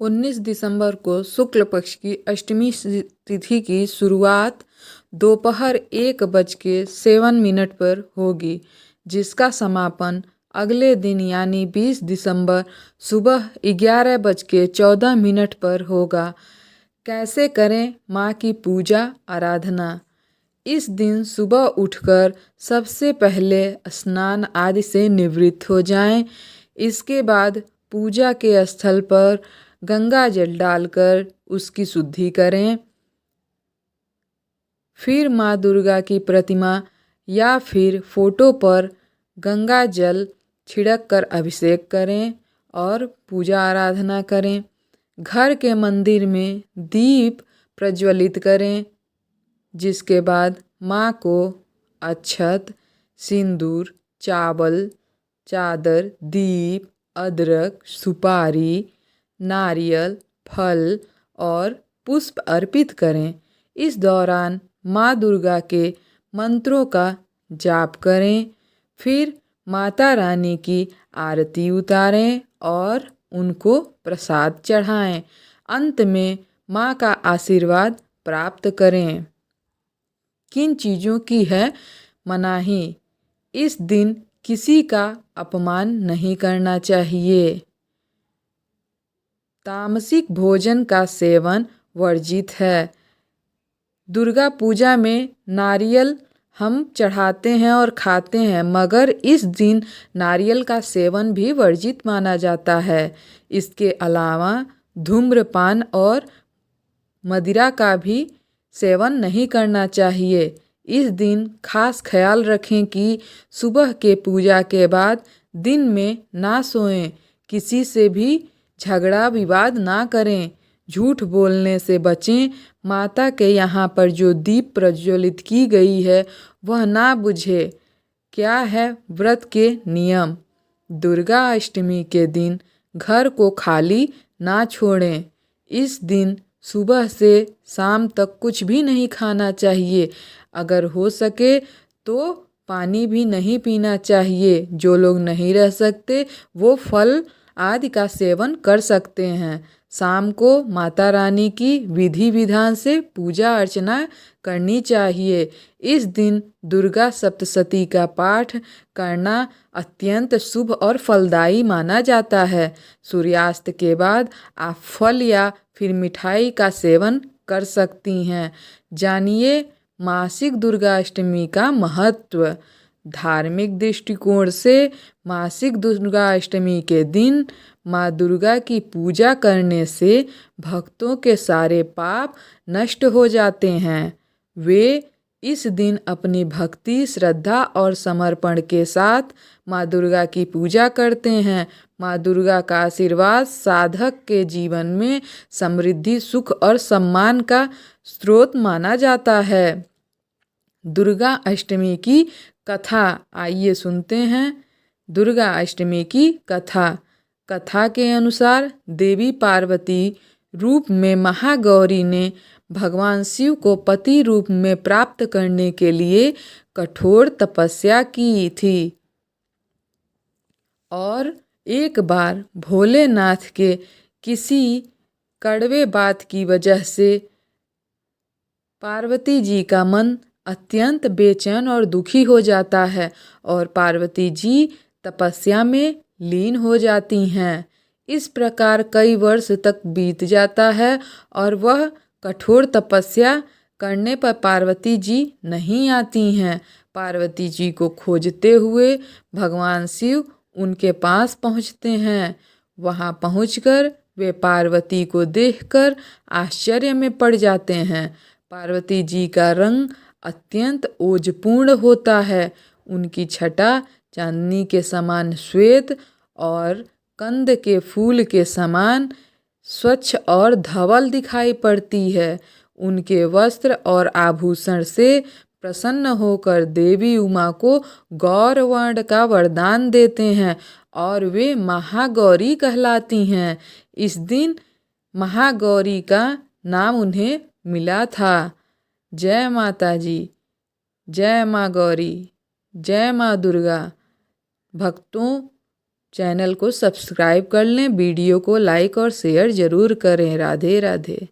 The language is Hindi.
19 दिसंबर को शुक्ल पक्ष की अष्टमी तिथि की शुरुआत दोपहर 1:07 पर होगी, जिसका समापन अगले दिन यानी 20 दिसंबर सुबह 11:14 पर होगा। कैसे करें माँ की पूजा आराधना? इस दिन सुबह उठकर सबसे पहले स्नान आदि से निवृत्त हो जाएं। इसके बाद पूजा के स्थल पर गंगा जल डालकर उसकी शुद्धि करें। फिर माँ दुर्गा की प्रतिमा या फिर फोटो पर गंगा जल छिड़क कर अभिषेक करें और पूजा आराधना करें। घर के मंदिर में दीप प्रज्वलित करें, जिसके बाद माँ को अक्षत, सिंदूर, चावल, चादर, दीप, अदरक, सुपारी, नारियल, फल और पुष्प अर्पित करें। इस दौरान माँ दुर्गा के मंत्रों का जाप करें। फिर माता रानी की आरती उतारें और उनको प्रसाद चढ़ाएं। अंत में माँ का आशीर्वाद प्राप्त करें। किन चीज़ों की है मनाही? इस दिन किसी का अपमान नहीं करना चाहिए। तामसिक भोजन का सेवन वर्जित है। दुर्गा पूजा में नारियल हम चढ़ाते हैं और खाते हैं, मगर इस दिन नारियल का सेवन भी वर्जित माना जाता है। इसके अलावा धूम्रपान और मदिरा का भी सेवन नहीं करना चाहिए। इस दिन खास ख्याल रखें कि सुबह के पूजा के बाद दिन में ना सोएं, किसी से भी झगड़ा विवाद ना करें, झूठ बोलने से बचें। माता के यहाँ पर जो दीप प्रज्वलित की गई है वह ना बुझे। क्या है व्रत के नियम? दुर्गा अष्टमी के दिन घर को खाली ना छोड़ें। इस दिन सुबह से शाम तक कुछ भी नहीं खाना चाहिए। अगर हो सके तो पानी भी नहीं पीना चाहिए। जो लोग नहीं रह सकते वो फल आदि का सेवन कर सकते हैं। शाम को माता रानी की विधि विधान से पूजा अर्चना करनी चाहिए। इस दिन दुर्गा सप्तशती का पाठ करना अत्यंत शुभ और फलदायी माना जाता है। सूर्यास्त के बाद आप फल या फिर मिठाई का सेवन कर सकती हैं। जानिए मासिक दुर्गा अष्टमी का महत्व। धार्मिक दृष्टिकोण से मासिक दुर्गा अष्टमी के दिन माँ दुर्गा की पूजा करने से भक्तों के सारे पाप नष्ट हो जाते हैं। वे इस दिन अपनी भक्ति, श्रद्धा और समर्पण के साथ माँ दुर्गा की पूजा करते हैं। माँ दुर्गा का आशीर्वाद साधक के जीवन में समृद्धि, सुख और सम्मान का स्रोत माना जाता है। दुर्गा अष्टमी की कथा आइए सुनते हैं। दुर्गा अष्टमी की कथा। कथा के अनुसार देवी पार्वती रूप में महागौरी ने भगवान शिव को पति रूप में प्राप्त करने के लिए कठोर तपस्या की थी। और एक बार भोलेनाथ के किसी कड़वे बात की वजह से पार्वती जी का मन अत्यंत बेचैन और दुखी हो जाता है और पार्वती जी तपस्या में लीन हो जाती हैं। इस प्रकार कई वर्ष तक बीत जाता है और वह कठोर तपस्या करने पर पार्वती जी नहीं आती हैं। पार्वती जी को खोजते हुए भगवान शिव उनके पास पहुँचते हैं। वहाँ पहुँचकर वे पार्वती को देखकर आश्चर्य में पड़ जाते हैं। पार्वती जी का रंग अत्यंत ओजपूर्ण होता है। उनकी छटा चांदनी के समान श्वेत और कंद के फूल के समान स्वच्छ और धवल दिखाई पड़ती है। उनके वस्त्र और आभूषण से प्रसन्न होकर देवी उमा को गौर वर्ण का वरदान देते हैं और वे महागौरी कहलाती हैं। इस दिन महागौरी का नाम उन्हें मिला था। जय माता जी, जय माँ गौरी, जय माँ दुर्गा। भक्तों, चैनल को सब्सक्राइब कर लें, वीडियो को लाइक और शेयर ज़रूर करें। राधे राधे।